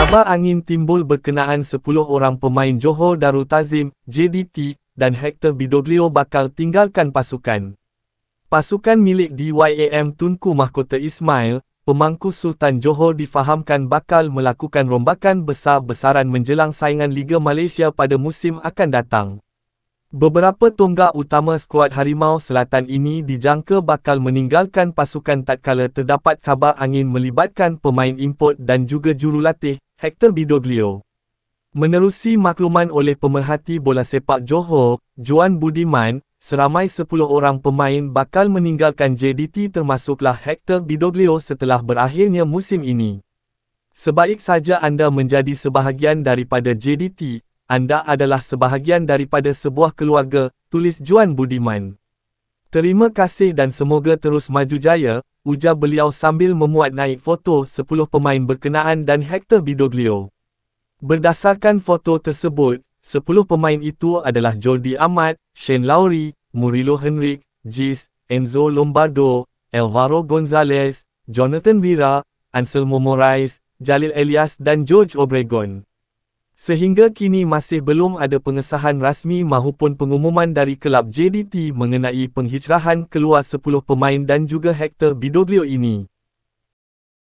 Kabar angin timbul berkenaan 10 orang pemain Johor Darul Ta'zim, JDT, dan Hector Bidoglio bakal tinggalkan pasukan. Pasukan milik DYAM Tunku Mahkota Ismail, pemangku Sultan Johor difahamkan bakal melakukan rombakan besar-besaran menjelang saingan Liga Malaysia pada musim akan datang. Beberapa tonggak utama skuad Harimau Selatan ini dijangka bakal meninggalkan pasukan tatkala terdapat kabar angin melibatkan pemain import dan juga jurulatih, Hector Bidoglio. Menerusi makluman oleh pemerhati bola sepak Johor, Juan Budiman, seramai 10 orang pemain bakal meninggalkan JDT termasuklah Hector Bidoglio setelah berakhirnya musim ini. Sebaik saja anda menjadi sebahagian daripada JDT, anda adalah sebahagian daripada sebuah keluarga, tulis Juan Budiman. Terima kasih dan semoga terus maju jaya, ujar beliau sambil memuat naik foto 10 pemain berkenaan dan Hector Bidoglio. Berdasarkan foto tersebut, 10 pemain itu adalah Jordi Amat, Shane Lowry, Murilo Henrique, Gis, Enzo Lombardo, Alvaro Gonzalez, Jonathan Vira, Anselmo Moraes, Jalil Elias dan George Obregon. Sehingga kini masih belum ada pengesahan rasmi maupun pengumuman dari kelab JDT mengenai penghijrahan keluar 10 pemain dan juga Hector Bidoglio ini.